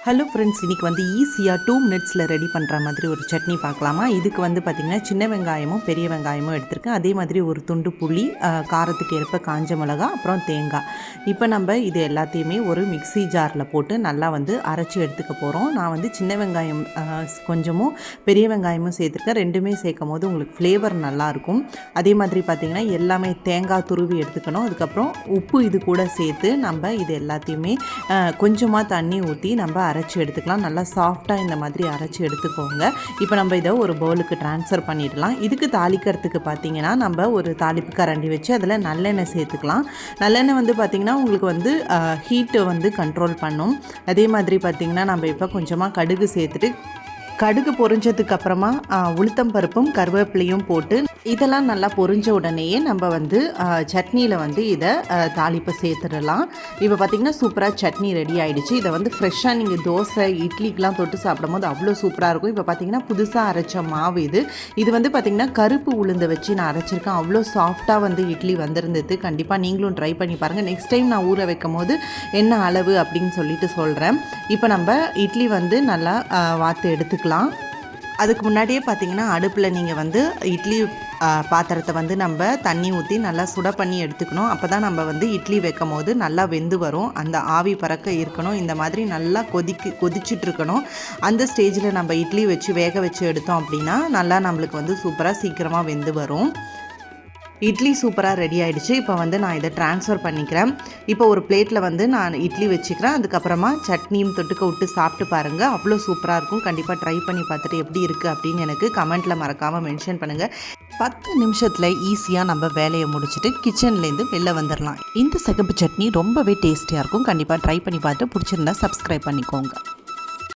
Hello friends, இன்றைக்கி வந்து ஈஸியாக 2 மினிட்ஸில் ரெடி பண்ணுற மாதிரி ஒரு சட்னி பார்க்கலாமா. இதுக்கு வந்து பார்த்திங்கன்னா சின்ன வெங்காயமும் பெரிய வெங்காயமும் எடுத்திருக்கேன். அதே மாதிரி ஒரு துண்டு புளி, காரத்துக்கு ஏற்ப காஞ்ச மிளகா, அப்புறம் தேங்காய். இப்போ நம்ம இது எல்லாத்தையுமே ஒரு மிக்ஸி ஜாரில் போட்டு நல்லா வந்து அரைச்சி எடுத்துக்க போகிறோம். நான் வந்து சின்ன வெங்காயம் கொஞ்சமும் பெரிய வெங்காயமும் சேர்த்துருக்கேன். ரெண்டுமே சேர்க்கும் போது உங்களுக்கு ஃப்ளேவர் நல்லாயிருக்கும். அதே மாதிரி பார்த்திங்கன்னா எல்லாமே தேங்காய் துருவி எடுத்துக்கணும். அதுக்கப்புறம் உப்பு இது கூட சேர்த்து நம்ம இது எல்லாத்தையுமே கொஞ்சமாக தண்ணி ஊற்றி நம்ம அரைச்சி எடுத்துக்கலாம். நல்லா சாஃப்டாக இந்த மாதிரி அரைச்சி எடுத்துக்கோங்க. இப்போ நம்ம இதை ஒரு பவுலுக்கு ட்ரான்ஸ்ஃபர் பண்ணிடலாம். இதுக்கு தாளிக்கிறதுக்கு பார்த்திங்கன்னா நம்ம ஒரு தாளிப்பு கரண்டி வச்சு அதில் நல்லெண்ணெய் சேர்த்துக்கலாம். நல்லெண்ணெய் வந்து பார்த்திங்கன்னா உங்களுக்கு வந்து ஹீட்டை வந்து கண்ட்ரோல் பண்ணும். அதே மாதிரி பார்த்திங்கன்னா நம்ம இப்போ கொஞ்சமாக கடுகு சேர்த்துட்டு கடுகு பொரிஞ்சதுக்கு அப்புறமா உளுத்தம் பருப்பும் கருவேப்பிலையும் போட்டு இதெல்லாம் நல்லா பொரிஞ்ச உடனேயே நம்ம வந்து சட்னியில் வந்து இதை தாளிப்பை சேர்த்துடலாம். இப்போ பார்த்திங்கன்னா சூப்பராக சட்னி ரெடி ஆகிடுச்சு. இதை வந்து ஃப்ரெஷ்ஷாக நீங்கள் தோசை இட்லிக்கெலாம் தொட்டு சாப்பிடும்போது அவ்வளோ சூப்பராக இருக்கும். இப்போ பார்த்திங்கன்னா புதுசாக அரைச்ச மாவு இது வந்து பார்த்திங்கன்னா கருப்பு உளுந்து வச்சு நான் அரைச்சிருக்கேன். அவ்வளோ சாஃப்டாக வந்து இட்லி வந்திருந்தது. கண்டிப்பாக நீங்களும் ட்ரை பண்ணி பாருங்கள். நெக்ஸ்ட் டைம் நான் ஊற வைக்கும் போது என்ன அளவு அப்படின்னு சொல்லிட்டு சொல்கிறேன். இப்போ நம்ம இட்லி வந்து நல்லா வாத்து எடுத்துக்கலாம். அதுக்கு முன்னாடியே பார்த்திங்கன்னா அடுப்பில் நீங்கள் வந்து இட்லி பாத்திரத்தை வந்து நம்ம தண்ணி ஊற்றி நல்லா சுட பண்ணி எடுத்துக்கணும். அப்போ தான் நம்ம வந்து இட்லி வைக்கும் போது நல்லா வெந்து வரும். அந்த ஆவி பறக்க இருக்கணும். இந்த மாதிரி நல்லா கொதிச்சுட்டு இருக்கணும். அந்த ஸ்டேஜில் நம்ம இட்லி வச்சு வேக வச்சு எடுத்தோம் அப்படின்னா நல்லா நம்மளுக்கு வந்து சூப்பராக சீக்கிரமாக வெந்து வரும். இட்லி சூப்பராக ரெடி ஆகிடுச்சு. இப்போ வந்து நான் இதை ட்ரான்ஸ்ஃபர் பண்ணிக்கிறேன். இப்போ ஒரு பிளேட்டில் வந்து நான் இட்லி வச்சுக்கிறேன். அதுக்கப்புறமா சட்னியும் தொட்டுக்க விட்டு சாப்பிட்டு பாருங்கள். அவ்வளோ சூப்பராக இருக்கும். கண்டிப்பாக ட்ரை பண்ணி பார்த்துட்டு எப்படி இருக்குது அப்படின்னு எனக்கு கமெண்ட்டில் மறக்காமல் மென்ஷன் பண்ணுங்கள். 10 நிமிஷத்தில் ஈஸியாக நம்ம வேலையை முடிச்சுட்டு கிச்சன்லேருந்து வெளில வந்துடலாம். இந்த சிகப்பு சட்னி ரொம்பவே டேஸ்டியாக இருக்கும். கண்டிப்பாக ட்ரை பண்ணி பார்த்துட்டு பிடிச்சிருந்தா சப்ஸ்கிரைப் பண்ணிக்கோங்க.